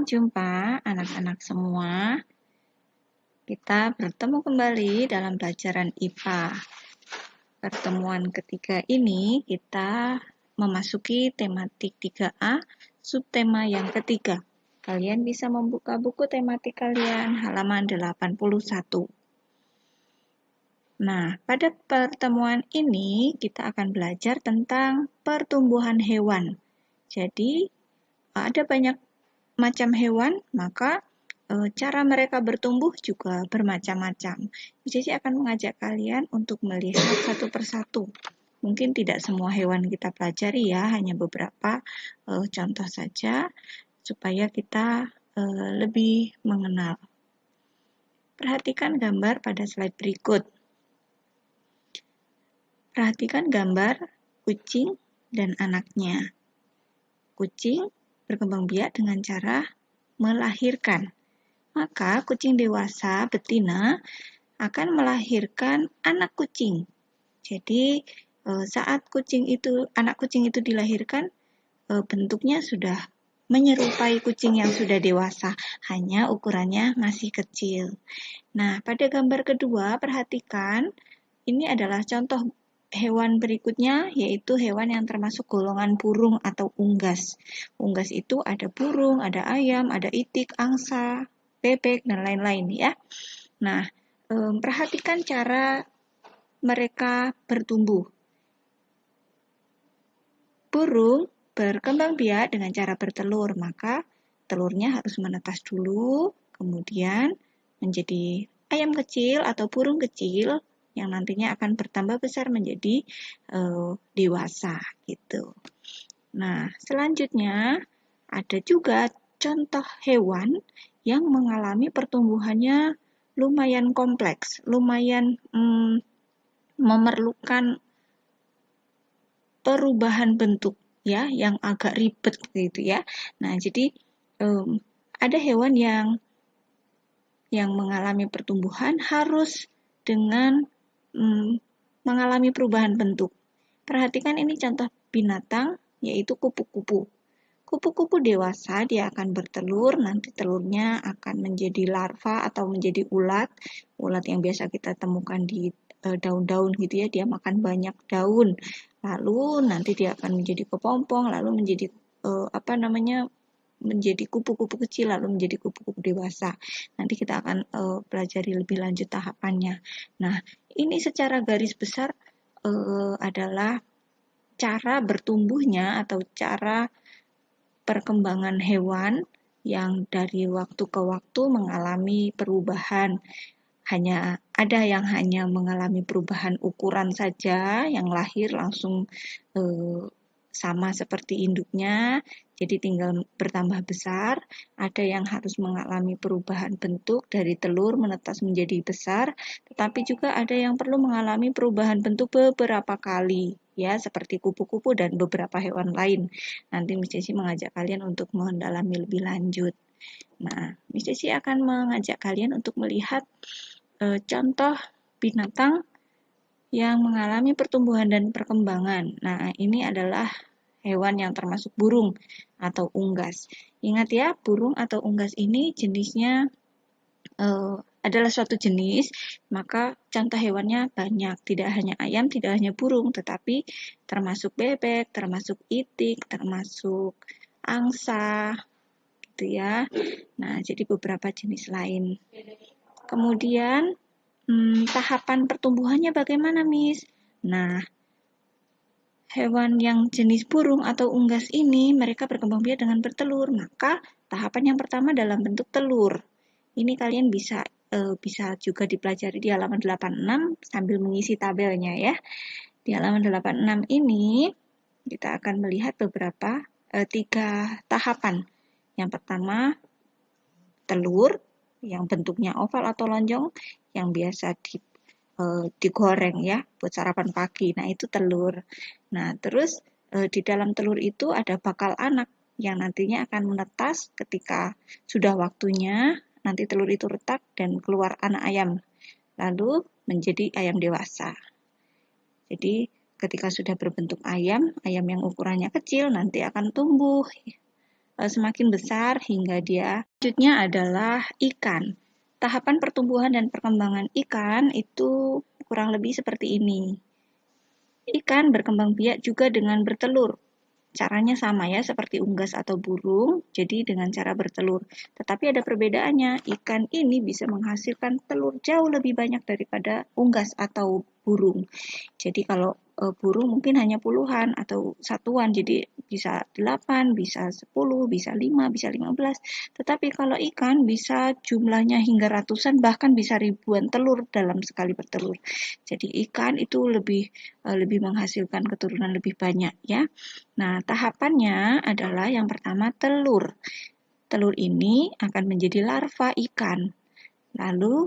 Selamat jumpa anak-anak semua. Kita bertemu kembali dalam pelajaran IPA. Pertemuan ketiga ini kita memasuki tematik 3A, subtema yang ketiga. Kalian bisa membuka buku tematik kalian halaman 81. Nah, pada pertemuan ini kita akan belajar tentang pertumbuhan hewan. Jadi, ada banyak macam hewan, maka cara mereka bertumbuh juga bermacam-macam. Jadi akan mengajak kalian untuk melihat satu persatu. Mungkin tidak semua hewan kita pelajari ya, hanya beberapa contoh saja supaya kita lebih mengenal. Perhatikan gambar pada slide berikut. Perhatikan gambar kucing dan anaknya. Kucing berkembang biak dengan cara melahirkan. Maka kucing dewasa betina akan melahirkan anak kucing. Jadi saat anak kucing itu dilahirkan, bentuknya sudah menyerupai kucing yang sudah dewasa, hanya ukurannya masih kecil. Nah, pada gambar kedua perhatikan, ini adalah contoh hewan berikutnya, yaitu hewan yang termasuk golongan burung atau unggas. Unggas itu ada burung, ada ayam, ada itik, angsa, bebek, dan lain-lain ya. Nah, perhatikan cara mereka bertumbuh. Burung berkembang biak dengan cara bertelur, maka telurnya harus menetas dulu, kemudian menjadi ayam kecil atau burung kecil, yang nantinya akan bertambah besar menjadi dewasa gitu. Nah, selanjutnya ada juga contoh hewan yang mengalami pertumbuhannya lumayan kompleks, lumayan memerlukan perubahan bentuk ya, yang agak ribet gitu ya. Nah, jadi ada hewan yang mengalami pertumbuhan harus dengan mengalami perubahan bentuk. Perhatikan ini contoh binatang, yaitu kupu-kupu. Kupu-kupu dewasa dia akan bertelur, nanti telurnya akan menjadi larva atau menjadi ulat. Ulat yang biasa kita temukan di daun-daun gitu ya, dia makan banyak daun. Lalu nanti dia akan menjadi kepompong, lalu menjadi menjadi kupu-kupu kecil, lalu menjadi kupu-kupu dewasa. Nanti kita akan pelajari lebih lanjut tahapannya. Nah, ini secara garis besar adalah cara bertumbuhnya atau cara perkembangan hewan yang dari waktu ke waktu mengalami perubahan. Ada yang hanya mengalami perubahan ukuran saja, yang lahir langsung sama seperti induknya, jadi tinggal bertambah besar. Ada yang harus mengalami perubahan bentuk dari telur menetas menjadi besar, tetapi juga ada yang perlu mengalami perubahan bentuk beberapa kali, ya, seperti kupu-kupu dan beberapa hewan lain. Nanti Miss Jessie mengajak kalian untuk mendalami lebih lanjut. Nah, Miss Jessie akan mengajak kalian untuk melihat contoh binatang yang mengalami pertumbuhan dan perkembangan. Nah, ini adalah hewan yang termasuk burung atau unggas. Ingat ya, burung atau unggas ini jenisnya adalah suatu jenis, maka contoh hewannya banyak. Tidak hanya ayam, tidak hanya burung, tetapi termasuk bebek, termasuk itik, termasuk angsa, gitu ya. Nah, jadi beberapa jenis lain. Kemudian, tahapan pertumbuhannya bagaimana, Miss? Nah, hewan yang jenis burung atau unggas ini, mereka berkembang biak dengan bertelur. Maka, tahapan yang pertama dalam bentuk telur. Ini kalian bisa juga dipelajari di halaman 86 sambil mengisi tabelnya ya. Di halaman 86 ini, kita akan melihat beberapa 3 tahapan. Yang pertama, telur, yang bentuknya oval atau lonjong, yang biasa digoreng ya buat sarapan pagi. Nah, itu telur. Nah, terus di dalam telur itu ada bakal anak yang nantinya akan menetas ketika sudah waktunya. Nanti telur itu retak dan keluar anak ayam. Lalu menjadi ayam dewasa. Jadi ketika sudah berbentuk ayam yang ukurannya kecil nanti akan tumbuh semakin besar hingga dia. Selanjutnya adalah ikan. Tahapan pertumbuhan dan perkembangan ikan itu kurang lebih seperti ini. Ikan berkembang biak juga dengan bertelur. Caranya sama ya, seperti unggas atau burung, jadi dengan cara bertelur. Tetapi ada perbedaannya, ikan ini bisa menghasilkan telur jauh lebih banyak daripada unggas atau burung. Jadi kalau burung mungkin hanya puluhan atau satuan, jadi bisa 8, bisa 10, bisa 5, bisa 15. Tetapi kalau ikan bisa jumlahnya hingga ratusan, bahkan bisa ribuan telur dalam sekali bertelur. Jadi ikan itu lebih menghasilkan keturunan lebih banyak ya. Nah, tahapannya adalah yang pertama telur. Telur ini akan menjadi larva ikan. Lalu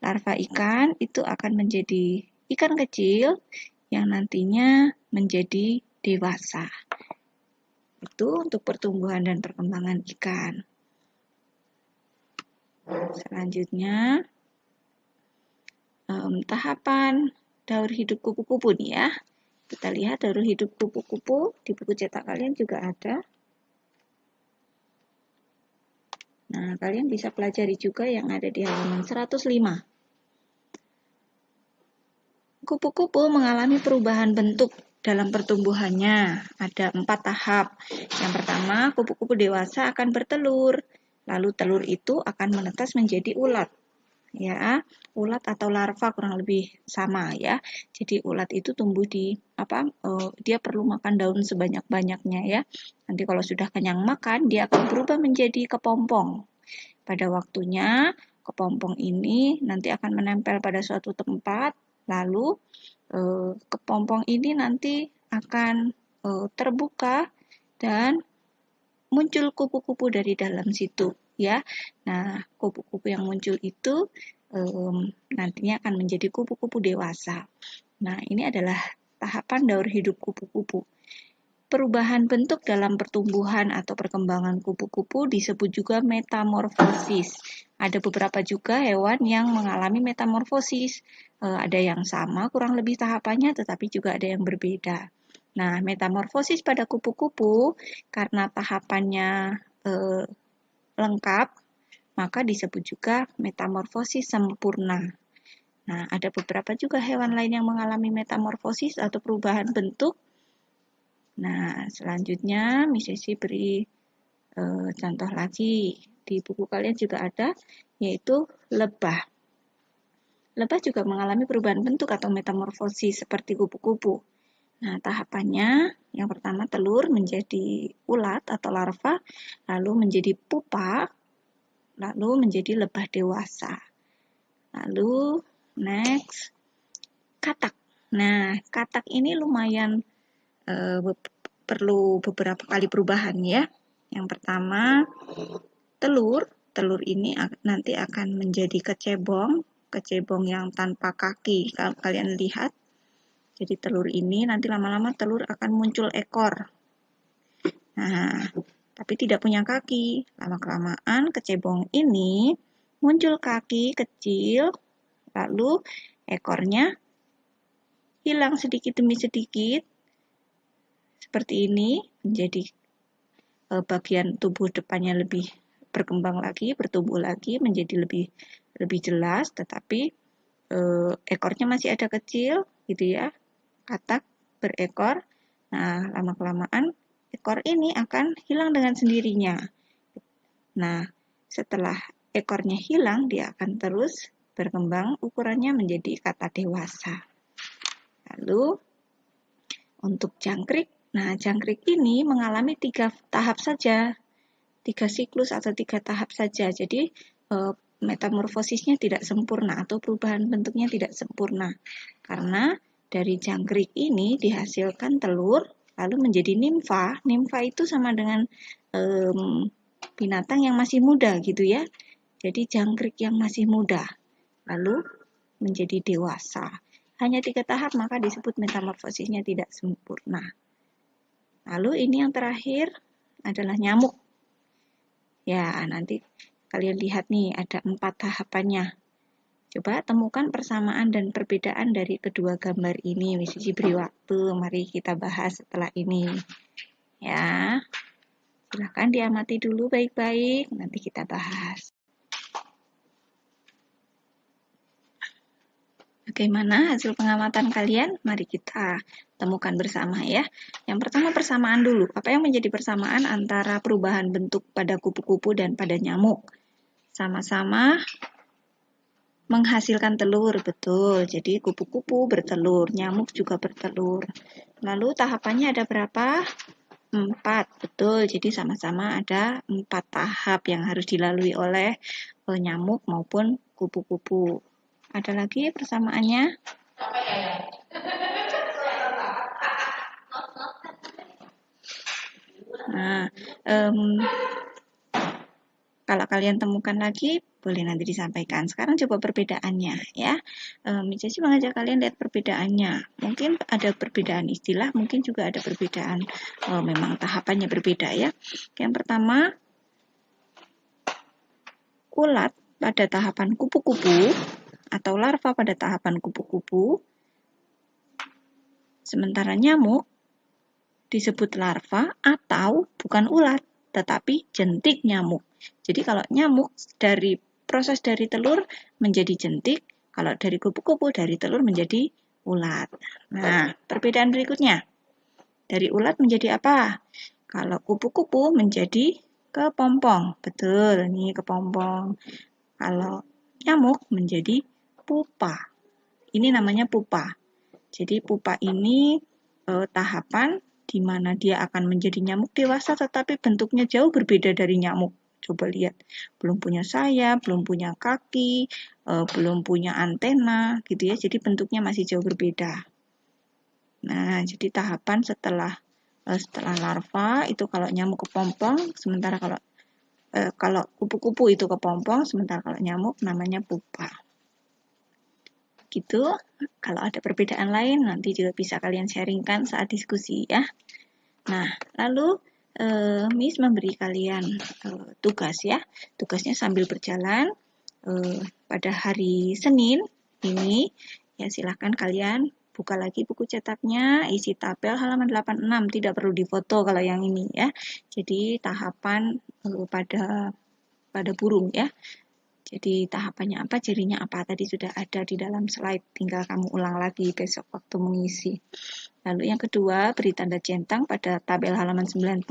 larva ikan itu akan menjadi ikan kecil yang nantinya menjadi dewasa. Itu untuk pertumbuhan dan perkembangan ikan. Selanjutnya, tahapan daur hidup kupu-kupu nih ya. Kita lihat daur hidup kupu-kupu di buku cetak kalian juga ada. Nah, kalian bisa pelajari juga yang ada di halaman 105. Kupu-kupu mengalami perubahan bentuk dalam pertumbuhannya. Ada 4 tahap. Yang pertama, kupu-kupu dewasa akan bertelur. Lalu telur itu akan menetas menjadi ulat. Ya, ulat atau larva kurang lebih sama ya. Jadi ulat itu tumbuh di dia perlu makan daun sebanyak-banyaknya ya. Nanti kalau sudah kenyang makan, dia akan berubah menjadi kepompong. Pada waktunya, kepompong ini nanti akan menempel pada suatu tempat, lalu kepompong ini nanti akan terbuka dan muncul kupu-kupu dari dalam situ ya. Nah, kupu-kupu yang muncul itu nantinya akan menjadi kupu-kupu dewasa. Nah, ini adalah tahapan daur hidup kupu-kupu. Perubahan bentuk dalam pertumbuhan atau perkembangan kupu-kupu disebut juga metamorfosis. Ada beberapa juga hewan yang mengalami metamorfosis. Ada yang sama kurang lebih tahapannya, tetapi juga ada yang berbeda. Nah, metamorfosis pada kupu-kupu karena tahapannya lengkap, maka disebut juga metamorfosis sempurna. Nah, ada beberapa juga hewan lain yang mengalami metamorfosis atau perubahan bentuk. Nah, selanjutnya Miss Sisi beri contoh lagi. Di buku kalian juga ada, yaitu lebah. Lebah juga mengalami perubahan bentuk atau metamorfosis seperti kupu-kupu. Nah, tahapannya yang pertama telur menjadi ulat atau larva, lalu menjadi pupa, lalu menjadi lebah dewasa. Lalu next, katak. Nah, katak ini lumayan perlu beberapa kali perubahan ya. Yang pertama, telur ini nanti akan menjadi kecebong yang tanpa kaki. Kalau kalian lihat, jadi telur ini nanti lama-lama telur akan muncul ekor. Nah, tapi tidak punya kaki. Lama-kelamaan kecebong ini muncul kaki kecil, lalu ekornya hilang sedikit demi sedikit. Seperti ini, menjadi bagian tubuh depannya lebih berkembang lagi, bertumbuh lagi, menjadi lebih jelas, tetapi ekornya masih ada kecil, gitu ya. Katak berekor. Nah, lama-kelamaan ekor ini akan hilang dengan sendirinya. Nah, setelah ekornya hilang, dia akan terus berkembang, ukurannya menjadi kata dewasa. Lalu, untuk jangkrik, nah jangkrik ini mengalami 3 tahap saja, 3 siklus atau 3 tahap saja. Jadi, metamorfosisnya tidak sempurna atau perubahan bentuknya tidak sempurna. Karena dari jangkrik ini dihasilkan telur, lalu menjadi nimfa. Nimfa itu sama dengan binatang yang masih muda gitu ya. Jadi jangkrik yang masih muda, lalu menjadi dewasa. Hanya 3 tahap maka disebut metamorfosisnya tidak sempurna. Lalu ini yang terakhir adalah nyamuk. Ya, nanti kalian lihat nih ada 4 tahapannya. Coba temukan persamaan dan perbedaan dari kedua gambar ini. Sisi beri waktu, mari kita bahas setelah ini. Ya, Silahkan diamati dulu baik-baik, nanti kita bahas. Bagaimana hasil pengamatan kalian? Mari kita temukan bersama ya. Yang pertama persamaan dulu. Apa yang menjadi persamaan antara perubahan bentuk pada kupu-kupu dan pada nyamuk? Sama-sama menghasilkan telur, betul. Jadi kupu-kupu bertelur, nyamuk juga bertelur. Lalu tahapannya ada berapa? 4, betul. Jadi sama-sama ada 4 tahap yang harus dilalui oleh nyamuk maupun kupu-kupu. Ada lagi persamaannya? Nah, kalau kalian temukan lagi, boleh nanti disampaikan. Sekarang coba perbedaannya ya. Mici mengajak kalian lihat perbedaannya. Mungkin ada perbedaan istilah, mungkin juga ada perbedaan memang tahapannya berbeda ya. Yang pertama, ulat pada tahapan kupu-kupu atau larva pada tahapan kupu-kupu. Sementara nyamuk disebut larva atau bukan ulat, tetapi jentik nyamuk. Jadi kalau nyamuk dari proses dari telur menjadi jentik, kalau dari kupu-kupu dari telur menjadi ulat. Nah, perbedaan berikutnya. Dari ulat menjadi apa? Kalau kupu-kupu menjadi kepompong. Betul, ini kepompong. Kalau nyamuk menjadi pupa. Ini namanya pupa. Jadi pupa ini tahapan di mana dia akan menjadi nyamuk dewasa tetapi bentuknya jauh berbeda dari nyamuk. Coba lihat, belum punya sayap, belum punya kaki, belum punya antena, gitu ya. Jadi bentuknya masih jauh berbeda. Nah, jadi tahapan setelah larva itu kalau nyamuk kepompong, sementara kalau kupu-kupu itu kepompong, sementara kalau nyamuk namanya pupa. Gitu. Kalau ada perbedaan lain nanti juga bisa kalian sharingkan saat diskusi ya. Nah, lalu Miss memberi kalian tugas ya. Tugasnya sambil berjalan pada hari Senin ini ya silahkan kalian buka lagi buku cetaknya, isi tabel halaman 86, tidak perlu difoto kalau yang ini ya. Jadi tahapan pada burung ya. Jadi tahapannya apa, cirinya apa, tadi sudah ada di dalam slide, tinggal kamu ulang lagi besok waktu mengisi. Lalu yang kedua, beri tanda centang pada tabel halaman 93,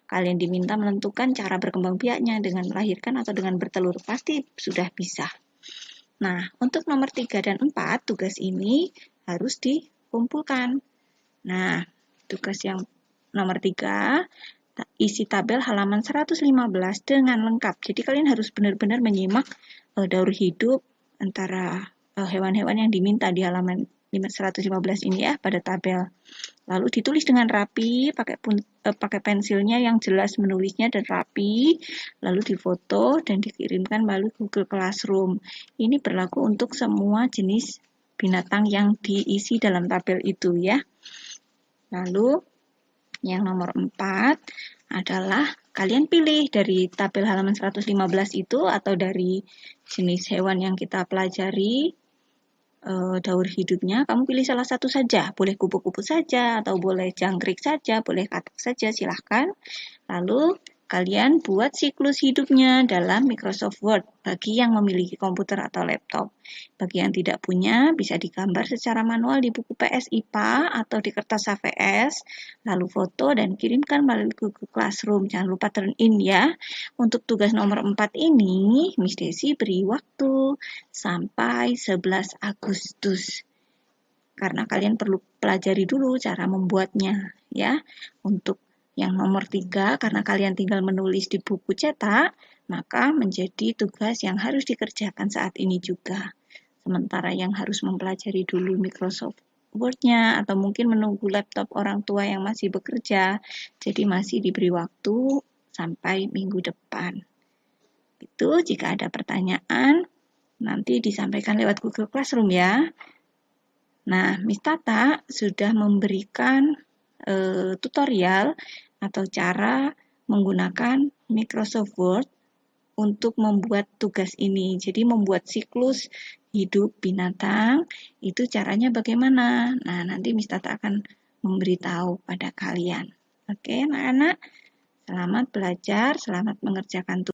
kalian diminta menentukan cara berkembang biaknya dengan melahirkan atau dengan bertelur, pasti sudah bisa. Nah, untuk nomor 3 dan 4, tugas ini harus dikumpulkan. Nah, tugas yang nomor 3, isi tabel halaman 115 dengan lengkap. Jadi kalian harus benar-benar menyimak daur hidup antara hewan-hewan yang diminta di halaman 115 ini ya pada tabel. Lalu ditulis dengan rapi, pakai pensilnya yang jelas menulisnya dan rapi, lalu difoto dan dikirimkan melalui Google Classroom. Ini berlaku untuk semua jenis binatang yang diisi dalam tabel itu ya. Lalu yang nomor 4 adalah kalian pilih dari tabel halaman 115 itu atau dari jenis hewan yang kita pelajari daur hidupnya, kamu pilih salah satu saja. Boleh kupu-kupu saja atau boleh jangkrik saja, boleh katak saja, silahkan. Lalu kalian buat siklus hidupnya dalam Microsoft Word bagi yang memiliki komputer atau laptop. Bagi yang tidak punya, bisa digambar secara manual di buku PS IPA atau di kertas HVS, lalu foto dan kirimkan melalui Google Classroom. Jangan lupa turn in ya. Untuk tugas nomor 4 ini, Miss Desi beri waktu sampai 11 Agustus. Karena kalian perlu pelajari dulu cara membuatnya ya. Untuk yang nomor 3, karena kalian tinggal menulis di buku cetak, maka menjadi tugas yang harus dikerjakan saat ini juga. Sementara yang harus mempelajari dulu Microsoft Word-nya atau mungkin menunggu laptop orang tua yang masih bekerja, jadi masih diberi waktu sampai minggu depan. Itu jika ada pertanyaan, nanti disampaikan lewat Google Classroom ya. Nah, Miss Tata sudah memberikan tutorial atau cara menggunakan Microsoft Word untuk membuat tugas ini. Jadi membuat siklus hidup binatang, itu caranya bagaimana? Nah, nanti Miss Tata akan memberitahu pada kalian. Oke, anak-anak. Selamat belajar, selamat mengerjakan tugas.